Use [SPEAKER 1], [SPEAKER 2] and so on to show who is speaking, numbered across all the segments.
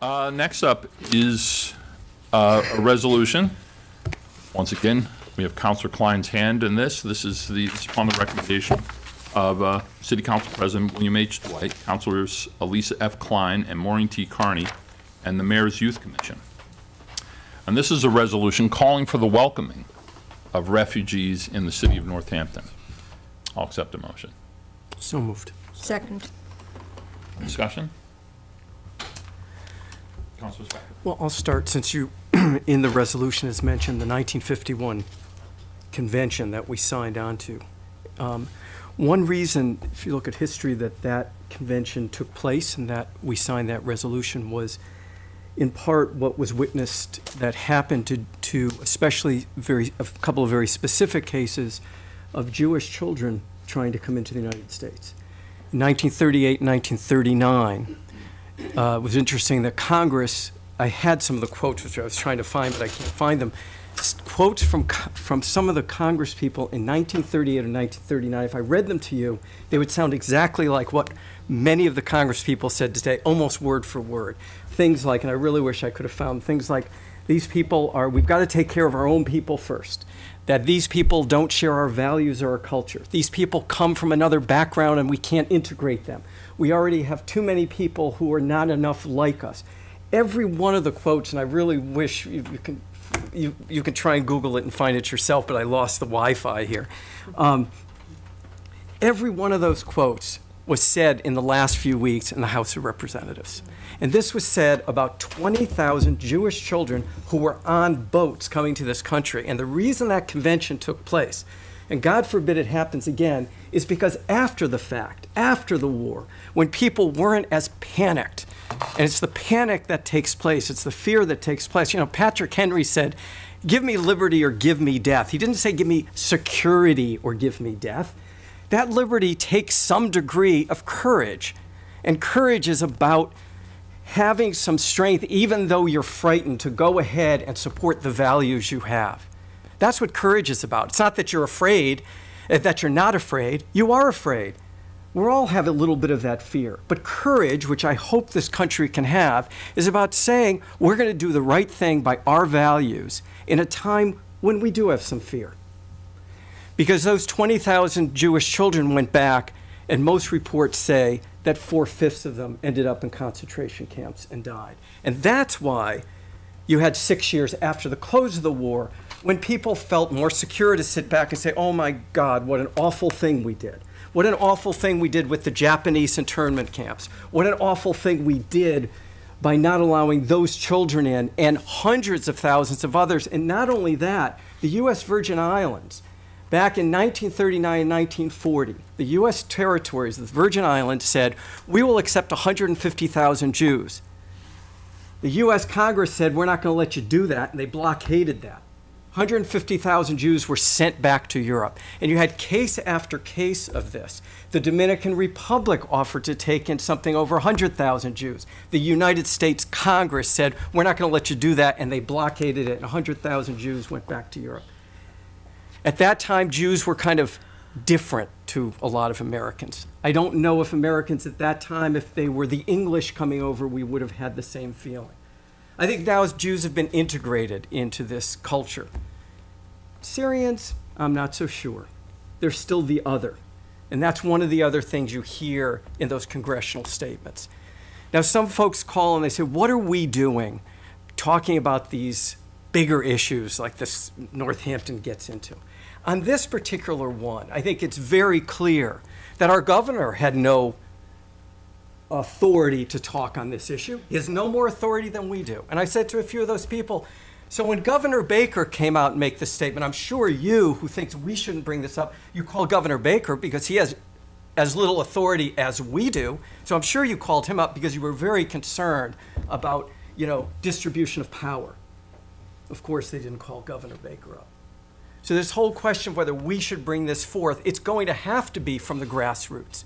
[SPEAKER 1] Next up is a resolution. Once again, we have Councilor Klein's hand in this. This is upon the recommendation of City Council President William H. Dwight, Councilors Elisa F. Klein and Maureen T. Carney, and the Mayor's Youth Commission. And this is a resolution calling for the welcoming of refugees in the city of Northampton. I'll accept the motion.
[SPEAKER 2] So moved.
[SPEAKER 3] Second.
[SPEAKER 1] Discussion? Councilor Specker.
[SPEAKER 2] Well, I'll start since you, in the resolution, as mentioned, the 1951 convention that we signed on to. One reason, if you look at history, that convention took place and that we signed that resolution was, in part, what was witnessed that happened to especially a couple of very specific cases of Jewish children trying to come into the United States. In 1938 and 1939, it was interesting that Congress, I had some of the quotes which I was trying to find, but I can't find them. Quotes from some of the Congress people in 1938 and 1939, if I read them to you, they would sound exactly like what many of the Congress people said today, almost word for word. Things like, and I really wish I could have found things like, these people we've got to take care of our own people first. That these people don't share our values or our culture. These people come from another background and we can't integrate them. We already have too many people who are not enough like us. Every one of the quotes, and I really wish you can try and Google it and find it yourself, but I lost the Wi-Fi here. Every one of those quotes was said in the last few weeks in the House of Representatives. And this was said about 20,000 Jewish children who were on boats coming to this country. And the reason that convention took place, and God forbid it happens again, is because after the fact, after the war, when people weren't as panicked, and it's the panic that takes place, it's the fear that takes place. You know, Patrick Henry said, give me liberty or give me death. He didn't say give me security or give me death. That liberty takes some degree of courage. And courage is about having some strength, even though you're frightened, to go ahead and support the values you have. That's what courage is about. It's not that you're afraid, that you're not afraid. You are afraid. We all have a little bit of that fear. But courage, which I hope this country can have, is about saying we're going to do the right thing by our values in a time when we do have some fear. Because those 20,000 Jewish children went back, and most reports say that 4/5 of them ended up in concentration camps and died. And that's why you had 6 years after the close of the war when people felt more secure to sit back and say, oh my God, what an awful thing we did. What an awful thing we did with the Japanese internment camps. What an awful thing we did by not allowing those children in and hundreds of thousands of others. And not only that, the U.S. Virgin Islands, back in 1939 and 1940, the U.S. territories, the Virgin Islands, said, we will accept 150,000 Jews. The U.S. Congress said, we're not going to let you do that, and they blockaded that. 150,000 Jews were sent back to Europe. And you had case after case of this. The Dominican Republic offered to take in something over 100,000 Jews. The United States Congress said, we're not going to let you do that, and they blockaded it, and 100,000 Jews went back to Europe. At that time, Jews were kind of different to a lot of Americans. I don't know if Americans at that time, if they were the English coming over, we would have had the same feeling. I think now as Jews have been integrated into this culture. Syrians, I'm not so sure. They're still the other. And that's one of the other things you hear in those congressional statements. Now, some folks call and they say, what are we doing talking about these bigger issues like this Northampton gets into? On this particular one, I think it's very clear that our governor had no authority to talk on this issue. He has no more authority than we do. And I said to a few of those people, so when Governor Baker came out and made this statement, I'm sure you, who thinks we shouldn't bring this up, you call Governor Baker because he has as little authority as we do. So I'm sure you called him up because you were very concerned about, distribution of power. Of course, they didn't call Governor Baker up. So this whole question of whether we should bring this forth, it's going to have to be from the grassroots.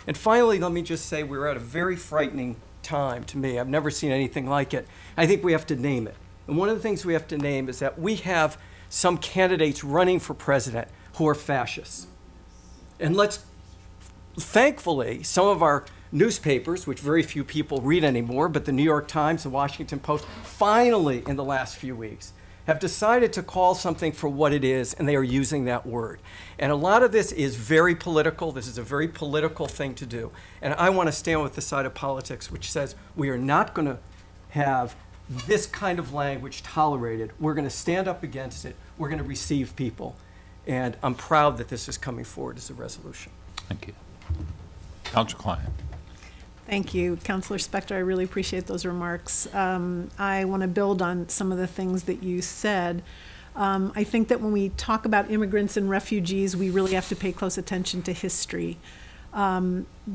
[SPEAKER 2] And finally, let me just say we're at a very frightening time to me. I've never seen anything like it. I think we have to name it. And one of the things we have to name is that we have some candidates running for president who are fascists. And thankfully, some of our newspapers, which very few people read anymore, but the New York Times, the Washington Post, finally in the last few weeks have decided to call something for what it is, and they are using that word. And a lot of this is very political. This is a very political thing to do. And I want to stand with the side of politics which says we are not going to have this kind of language tolerated. We're going to stand up against it. We're going to receive people. And I'm proud that this is coming forward as a resolution.
[SPEAKER 1] Thank you. Councilor Klein.
[SPEAKER 3] Thank you, Councilor Spector. I really appreciate those remarks. I want to build on some of the things that you said. I think that when we talk about immigrants and refugees, we really have to pay close attention to history,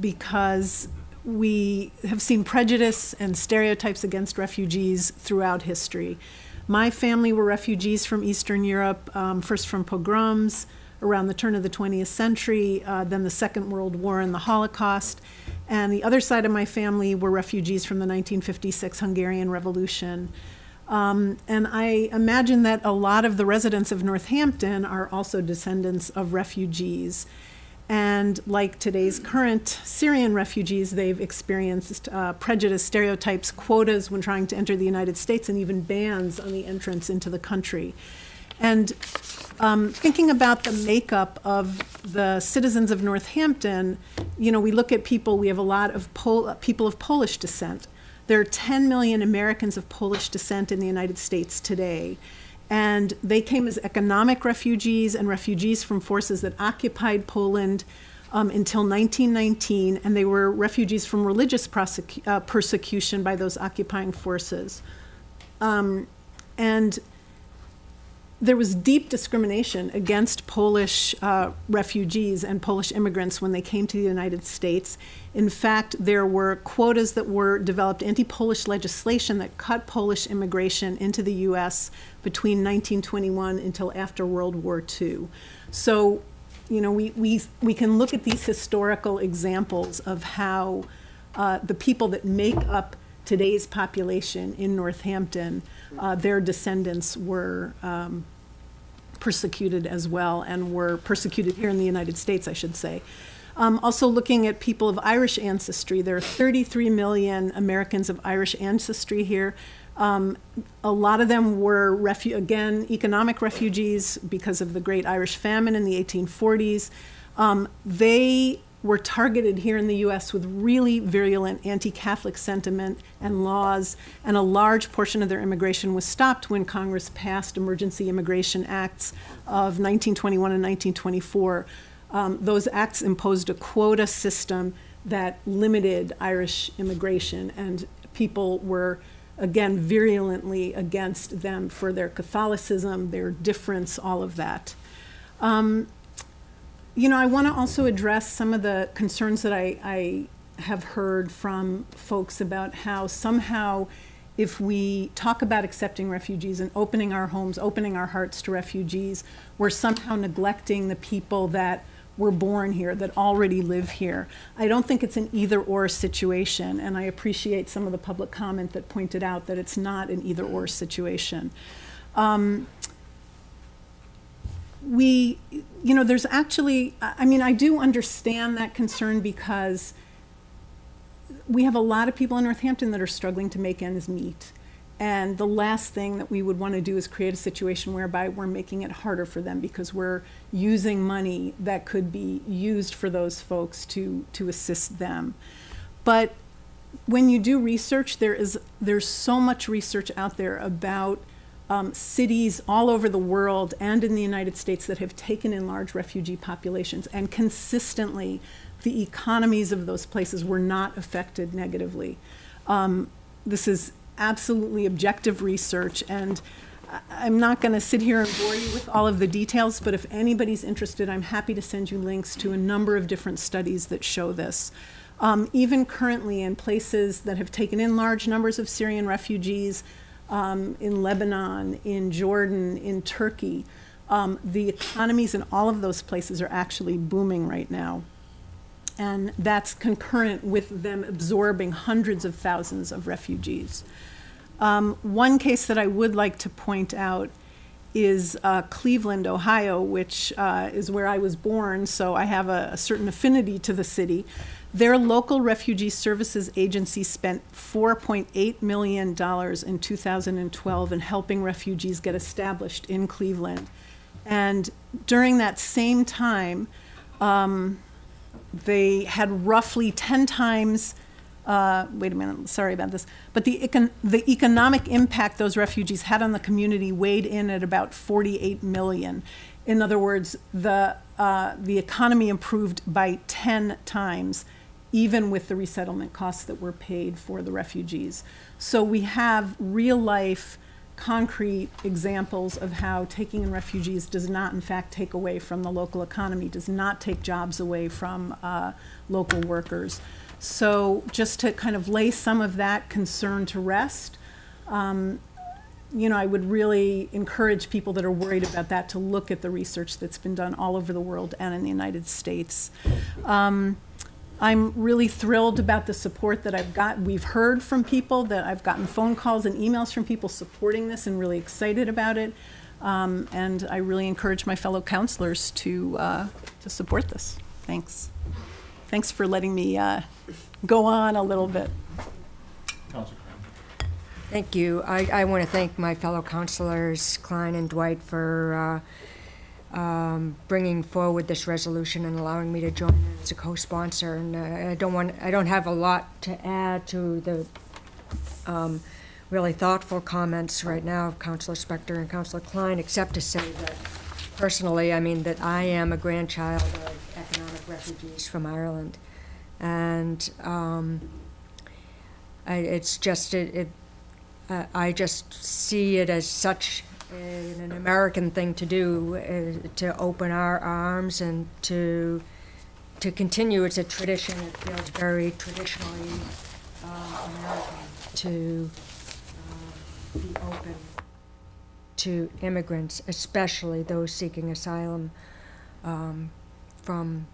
[SPEAKER 3] because we have seen prejudice and stereotypes against refugees throughout history. My family were refugees from Eastern Europe, first from pogroms around the turn of the 20th century, then the Second World War and the Holocaust. And the other side of my family were refugees from the 1956 Hungarian Revolution. And I imagine that a lot of the residents of Northampton are also descendants of refugees. And like today's current Syrian refugees, they've experienced prejudice, stereotypes, quotas when trying to enter the United States, and even bans on the entrance into the country. And thinking about the makeup of the citizens of Northampton, you know, we look at people, we have a lot of people of Polish descent. There are 10 million Americans of Polish descent in the United States today. And they came as economic refugees and refugees from forces that occupied Poland until 1919, and they were refugees from religious persecution by those occupying forces. And there was deep discrimination against Polish refugees and Polish immigrants when they came to the United States. In fact, there were quotas that were developed, anti-Polish legislation that cut Polish immigration into the U.S. between 1921 until after World War II. So, you know, we can look at these historical examples of how the people that make up today's population in Northampton, their descendants were persecuted as well, and were persecuted here in the United States, I should say. Also looking at people of Irish ancestry, there are 33 million Americans of Irish ancestry here. A lot of them were, again, economic refugees because of the Great Irish Famine in the 1840s. They were targeted here in the U.S. with really virulent anti-Catholic sentiment and laws, and a large portion of their immigration was stopped when Congress passed Emergency Immigration Acts of 1921 and 1924. Those acts imposed a quota system that limited Irish immigration, and people were, again, virulently against them for their Catholicism, their difference, all of that. You know, I want to also address some of the concerns that I have heard from folks about how somehow if we talk about accepting refugees and opening our homes, opening our hearts to refugees, we're somehow neglecting the people that were born here, that already live here. I don't think it's an either-or situation, and I appreciate some of the public comment that pointed out that it's not an either-or situation. You know, there's actually, I mean, I do understand that concern because we have a lot of people in Northampton that are struggling to make ends meet. And the last thing that we would want to do is create a situation whereby we're making it harder for them because we're using money that could be used for those folks to assist them. But when you do research, there's so much research out there about cities all over the world and in the United States that have taken in large refugee populations, and consistently the economies of those places were not affected negatively. This is absolutely objective research, and I'm not going to sit here and bore you with all of the details, but if anybody's interested, I'm happy to send you links to a number of different studies that show this. Even currently in places that have taken in large numbers of Syrian refugees, in Lebanon, in Jordan, in Turkey, the economies in all of those places are actually booming right now. And that's concurrent with them absorbing hundreds of thousands of refugees. One case that I would like to point out is Cleveland, Ohio, which is where I was born, so I have a certain affinity to the city. Their local refugee services agency spent $4.8 million in 2012 in helping refugees get established in Cleveland. And during that same time, they had roughly 10 times, wait a minute, sorry about this, but the economic impact those refugees had on the community weighed in at about 48 million. In other words, the economy improved by 10 times, even with the resettlement costs that were paid for the refugees. So we have real life, concrete examples of how taking in refugees does not, in fact, take away from the local economy, does not take jobs away from local workers. So just to kind of lay some of that concern to rest, you know, I would really encourage people that are worried about that to look at the research that's been done all over the world and in the United States. I'm really thrilled about the support that I've got. We've heard from people, that I've gotten phone calls and emails from people supporting this and really excited about it. And I really encourage my fellow counselors to support this. Thanks. Thanks for letting me go on a little bit.
[SPEAKER 1] Councilor Klein.
[SPEAKER 4] Thank you. I want to thank my fellow councilors, Klein and Dwight, for bringing forward this resolution and allowing me to join as a co-sponsor. And I don't have a lot to add to the really thoughtful comments right now of Councilor Spector and Councilor Klein, except to say that personally, I mean, that I am a grandchild of economic refugees from Ireland, and it's just I just see it as such an American thing to do, to open our arms and to continue. It's a tradition. It feels very traditionally American to be open to immigrants, especially those seeking asylum from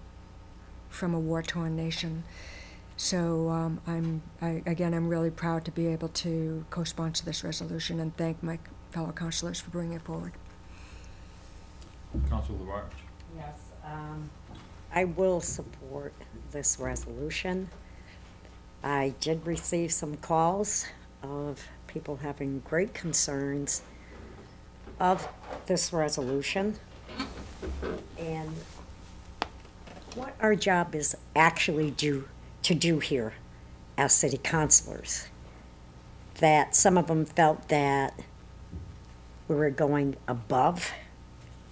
[SPEAKER 4] a war-torn nation. So I'm really proud to be able to co-sponsor this resolution and thank my fellow councilors for bringing it forward.
[SPEAKER 1] Councilor Labarge.
[SPEAKER 5] Yes, I will support this resolution. I did receive some calls of people having great concerns of this resolution and what our job is actually to do here as city councilors. That some of them felt that we were going above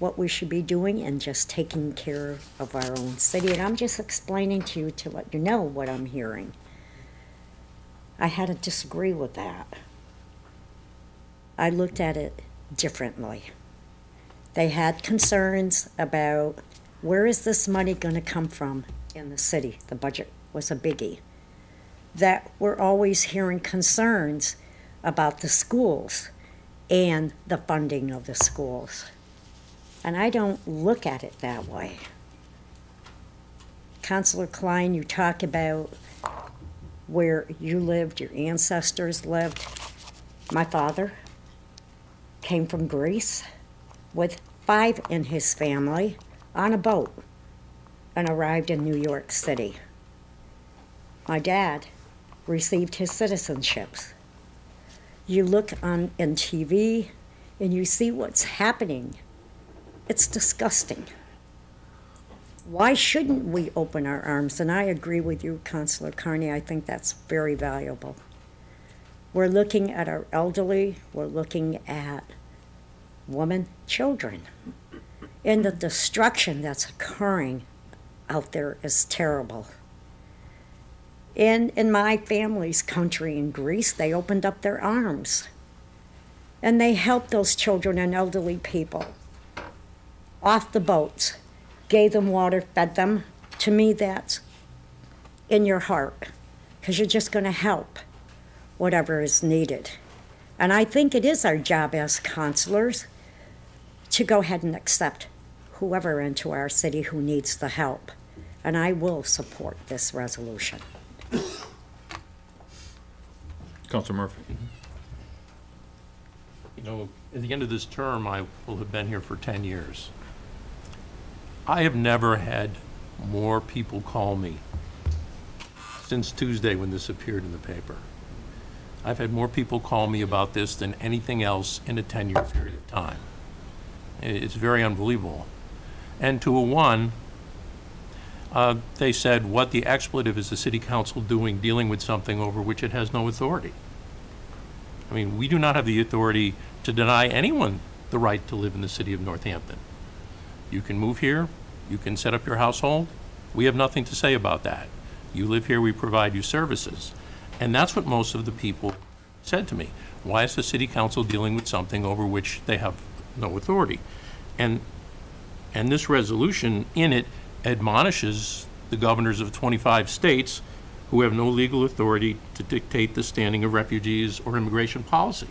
[SPEAKER 5] what we should be doing and just taking care of our own city. And I'm just explaining to you to let you know what I'm hearing. I had to disagree with that. I looked at it differently. They had concerns about where is this money going to come from in the city. The budget was a biggie. That we're always hearing concerns about the schools and the funding of the schools. And I don't look at it that way. Councilor Klein, you talk about where you lived, your ancestors lived. My father came from Greece with 5 in his family on a boat and arrived in New York City. My dad received his citizenships. You look on TV and you see what's happening. It's disgusting. Why shouldn't we open our arms? And I agree with you, Councilor Carney. I think that's very valuable. We're looking at our elderly. We're looking at women, children. And the destruction that's occurring out there is terrible. In my family's country in Greece, they opened up their arms. And they helped those children and elderly people off the boats, gave them water, fed them. To me, that's in your heart, because you're just going to help whatever is needed. And I think it is our job as councilors to go ahead and accept whoever into our city who needs the help. And I will support this resolution.
[SPEAKER 1] Councilor Murphy.
[SPEAKER 6] You know, at the end of this term, I will have been here for 10 years. I have never had more people call me since Tuesday when this appeared in the paper. I've had more people call me about this than anything else in a 10-year period of time. It's very unbelievable. And to a one, they said, what the expletive is the city council doing dealing with something over which it has no authority? I mean, we do not have the authority to deny anyone the right to live in the city of Northampton. You can move here, you can set up your household. We have nothing to say about that. You live here, we provide you services. And that's what most of the people said to me. Why is the city council dealing with something over which they have no authority? And this resolution in it admonishes the governors of 25 states who have no legal authority to dictate the standing of refugees or immigration policy.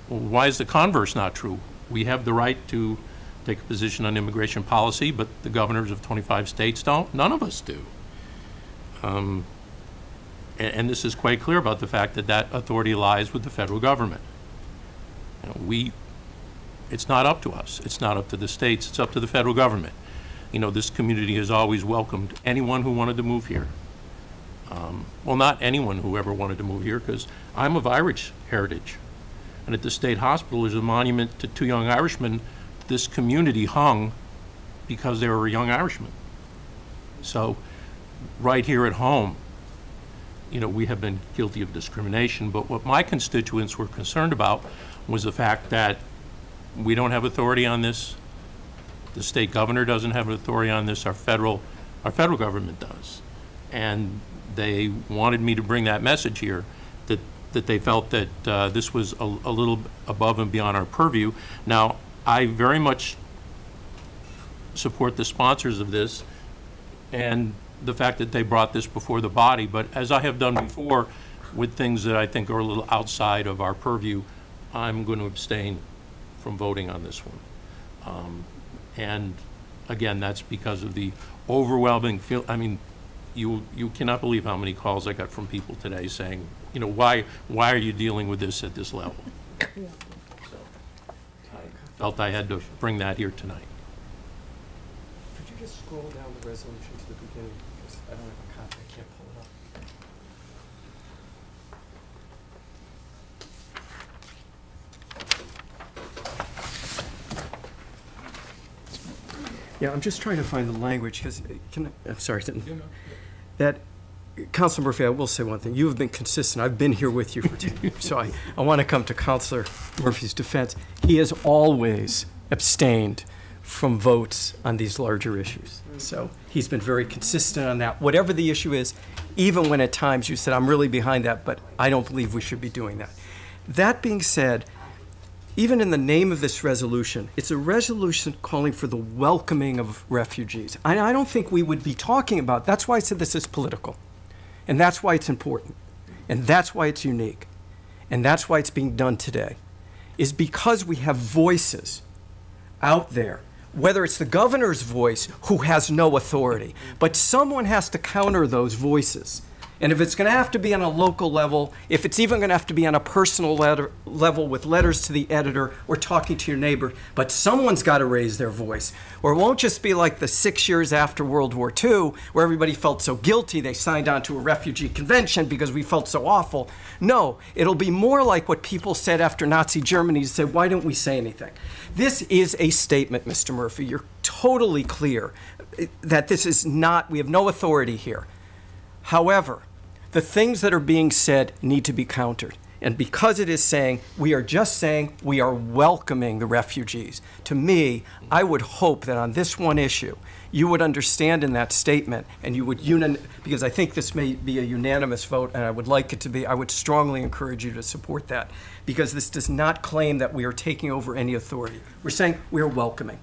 [SPEAKER 6] Well, why is the converse not true? We have the right to take a position on immigration policy, but the governors of 25 states don't. None of us do. And this is quite clear about the fact that that authority lies with the federal government. You know, it's not up to us. It's not up to the states. It's up to the federal government. You know, this community has always welcomed anyone who wanted to move here. Well, not anyone who ever wanted to move here, because I'm of Irish heritage. And at the state hospital, there's a monument to two young Irishmen. This community hung because they were young Irishmen. So right here at home, you know, we have been guilty of discrimination, but what my constituents were concerned about was the fact that we don't have authority on this. The state governor doesn't have authority on this. Our federal government does. And they wanted me to bring that message here, that they felt that this was a little above and beyond our purview. Now, I very much support the sponsors of this and the fact that they brought this before the body, but as I have done before with things that I think are a little outside of our purview, I'm going to abstain from voting on this one. And again, that's because of the overwhelming I mean, you cannot believe how many calls I got from people today saying, you know, why are you dealing with this at this level? So I felt I had to bring that here tonight.
[SPEAKER 2] Could you just scroll down the resolution to the beginning? Because I don't have a copy, I can't pull it up. Yeah, I'm just trying to find the language, because, I'm sorry, that, Councilor Murphy, I will say one thing. You have been consistent. I've been here with you for 10 years, so I want to come to Councilor Murphy's defense. He has always abstained from votes on these larger issues. So he's been very consistent on that. Whatever the issue is, even when at times you said, I'm really behind that, but I don't believe we should be doing that. That being said, even in the name of this resolution, it's a resolution calling for the welcoming of refugees. I don't think we would be talking about, that's why I said this is political. And that's why it's important. And that's why it's unique. And that's why it's being done today, is because we have voices out there, whether it's the governor's voice who has no authority, but someone has to counter those voices. And if it's going to have to be on a local level, if it's even going to have to be on a personal level with letters to the editor or talking to your neighbor, but someone's got to raise their voice. Or it won't just be like the 6 years after World War II, where everybody felt so guilty they signed on to a refugee convention because we felt so awful. No, it'll be more like what people said after Nazi Germany, said, why don't we say anything? This is a statement, Mr. Murphy. You're totally clear that this is not, we have no authority here. However, the things that are being said need to be countered. And because it is saying, we are just saying we are welcoming the refugees, to me, I would hope that on this one issue, you would understand in that statement, and you would, because I think this may be a unanimous vote, and I would like it to be, I would strongly encourage you to support that, because this does not claim that we are taking over any authority. We're saying we are welcoming.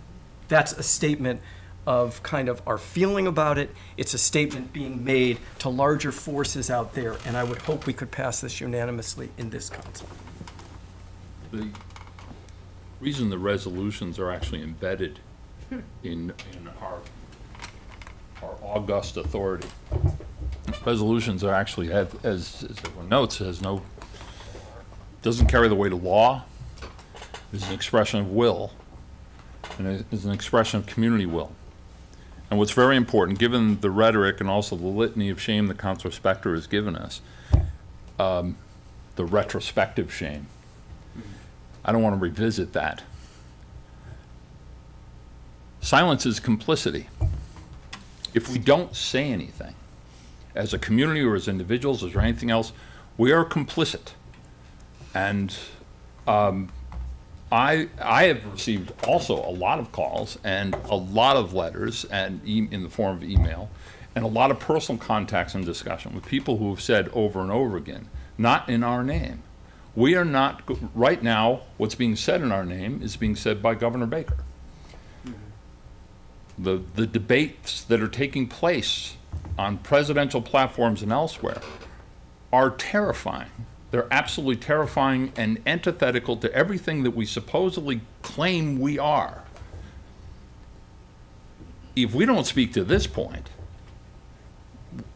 [SPEAKER 2] That's a statement of kind of our feeling about it. It's a statement being made to larger forces out there, and I would hope we could pass this unanimously in this council.
[SPEAKER 1] The reason the resolutions are actually embedded in our august authority. Resolutions are actually, as everyone notes, doesn't carry the weight of law. is an expression of will, and it is an expression of community will. And what's very important, given the rhetoric and also the litany of shame that Councilor Spector has given us, the retrospective shame, I don't want to revisit that. Silence is complicity. If we don't say anything, as a community or as individuals or anything else, we are complicit. And I have received also a lot of calls and a lot of letters and in the form of email and a lot of personal contacts and discussion with people who have said over and over again, not in our name. We are not, right now, what's being said in our name is being said by Governor Baker. The debates that are taking place on presidential platforms and elsewhere are terrifying. They're absolutely terrifying and antithetical to everything that we supposedly claim we are. If we don't speak to this point,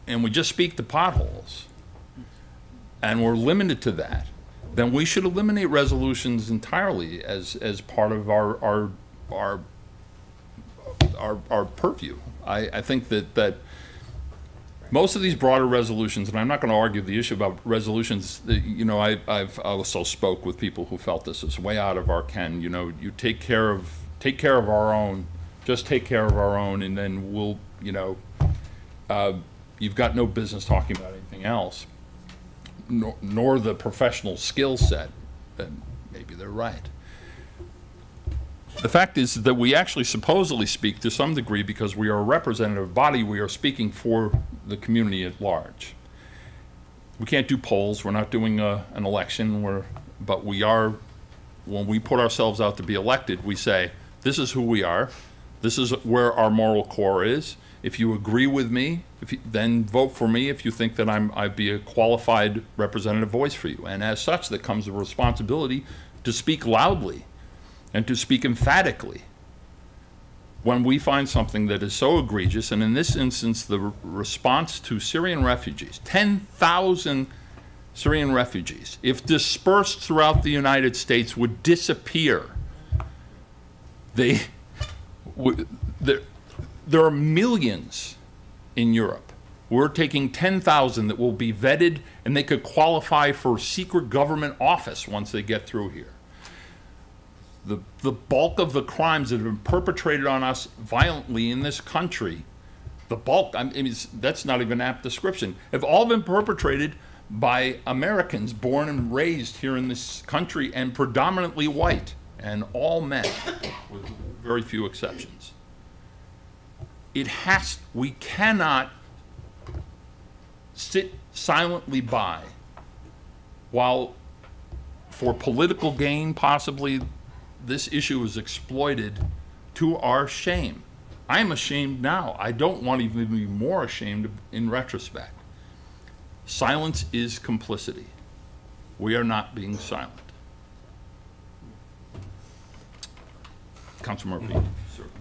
[SPEAKER 1] and we just speak to potholes, and we're limited to that, then we should eliminate resolutions entirely as part of our purview. I think that most of these broader resolutions, and I'm not going to argue the issue about resolutions, you know, I've also spoke with people who felt this is way out of our ken. You know, you take care of our own, just take care of our own, and then we'll, you know, you've got no business talking about anything else, nor the professional skill set. And maybe they're right. The fact is that we actually supposedly speak to some degree because we are a representative body. We are speaking for the community at large. We can't do polls. We're not doing an election. But we are, when we put ourselves out to be elected, we say, this is who we are. This is where our moral core is. If you agree with me, then vote for me if you think that I'd be a qualified representative voice for you. And as such, there comes a responsibility to speak loudly and to speak emphatically when we find something that is so egregious. And in this instance, the response to Syrian refugees, 10,000 Syrian refugees, if dispersed throughout the United States, would disappear. There are millions in Europe. We're taking 10,000 that will be vetted, and they could qualify for secret government office once they get through here. The bulk of the crimes that have been perpetrated on us violently in this country, the bulk, I mean, that's not even an apt description, have all been perpetrated by Americans born and raised here in this country, and predominantly white, and all men, with very few exceptions. We cannot sit silently by while, for political gain possibly, this issue is exploited to our shame. I'm ashamed now. I don't want to even be more ashamed in retrospect. Silence is complicity. We are not being silent. Councilor Murphy.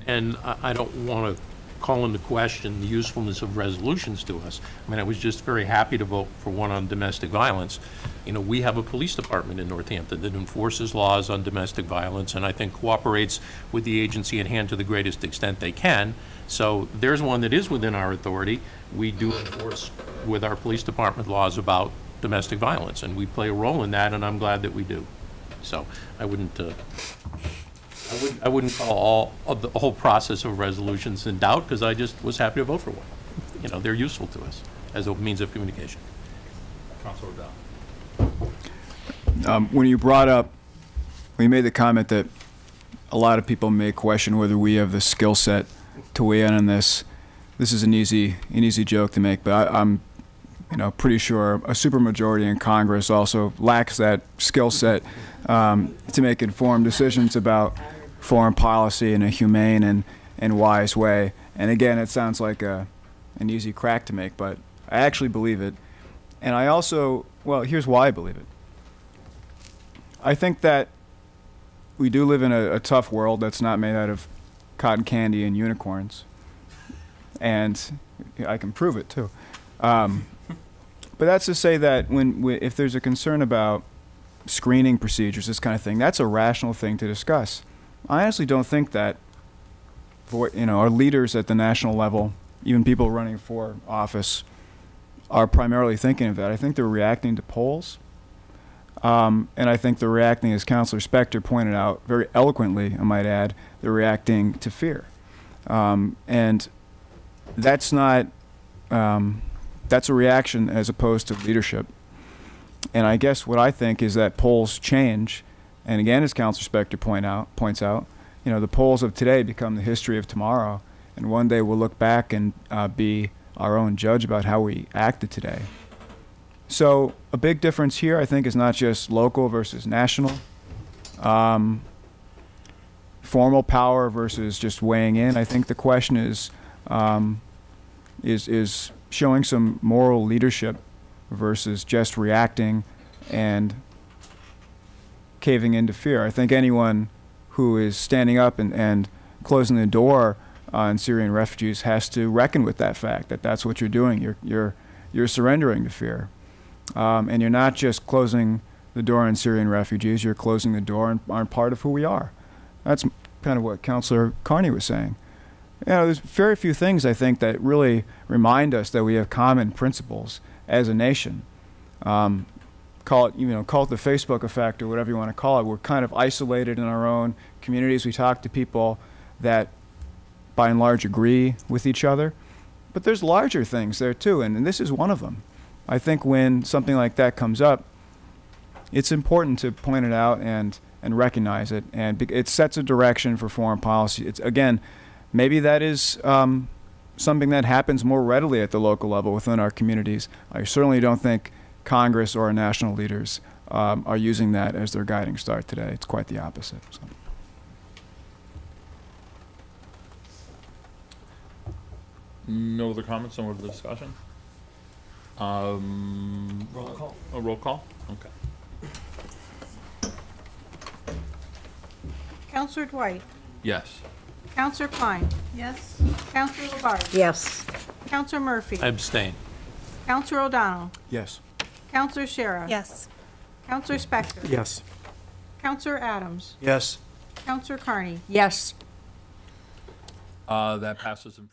[SPEAKER 6] And I don't want to call into question the usefulness of resolutions to us. I mean, I was just very happy to vote for one on domestic violence. You know, we have a police department in Northampton that enforces laws on domestic violence, and I think cooperates with the agency at hand to the greatest extent they can. So there's one that is within our authority. We do enforce with our police department laws about domestic violence, and we play a role in that, and I'm glad that we do. So I wouldn't call all of the whole process of resolutions in doubt, because I just was happy to vote for one. You know, they're useful to us as a means of communication.
[SPEAKER 1] Councilor O'Donnell.
[SPEAKER 7] When you made the comment that a lot of people may question whether we have the skill set to weigh in on this, this is an easy joke to make, but I'm pretty sure a supermajority in Congress also lacks that skill set to make informed decisions about foreign policy in a humane and wise way. And again, it sounds like an easy crack to make, but I actually believe it. And I also, well, here's why I believe it. I think that we do live in a tough world that's not made out of cotton candy and unicorns. And I can prove it too. But that's to say that if there's a concern about screening procedures, this kind of thing, that's a rational thing to discuss. I honestly don't think that, our leaders at the national level, even people running for office, are primarily thinking of that. I think they're reacting to polls. And I think they're reacting, as Councilor Spector pointed out, very eloquently, I might add, they're reacting to fear. And that's not, that's a reaction as opposed to leadership. And I guess what I think is that polls change. And again, as Councilor Spector points out, the polls of today become the history of tomorrow. And one day we'll look back and be our own judge about how we acted today. So a big difference here, I think, is not just local versus national, formal power versus just weighing in. I think the question is showing some moral leadership versus just reacting and caving into fear. I think anyone who is standing up and closing the door on Syrian refugees has to reckon with that fact, that that's what you're doing. You're surrendering to fear. And you're not just closing the door on Syrian refugees, you're closing the door on part of who we are. That's kind of what Councilor Carney was saying. There's very few things, I think, that really remind us that we have common principles as a nation. Call it the Facebook effect or whatever you want to call it. We're kind of isolated in our own communities. We talk to people that, by and large, agree with each other. But there's larger things there, too, and this is one of them. I think when something like that comes up, it's important to point it out and recognize it, and it sets a direction for foreign policy. It's, again, maybe that is something that happens more readily at the local level within our communities. I certainly don't think Congress or our national leaders are using that as their guiding star today. It's quite the opposite. So.
[SPEAKER 1] No other comments on the discussion? Roll call. A roll call? Okay.
[SPEAKER 8] Counselor Dwight.
[SPEAKER 1] Yes.
[SPEAKER 8] Counselor Klein. Yes. Counselor LaBarge.
[SPEAKER 5] Yes.
[SPEAKER 8] Counselor Murphy.
[SPEAKER 6] I abstain.
[SPEAKER 8] Counselor O'Donnell.
[SPEAKER 7] Yes.
[SPEAKER 8] Counselor Shara.
[SPEAKER 3] Yes.
[SPEAKER 8] Counselor Spector.
[SPEAKER 2] Yes.
[SPEAKER 8] Counselor Adams.
[SPEAKER 7] Yes.
[SPEAKER 8] Counselor Carney.
[SPEAKER 4] Yes.
[SPEAKER 1] That passes in.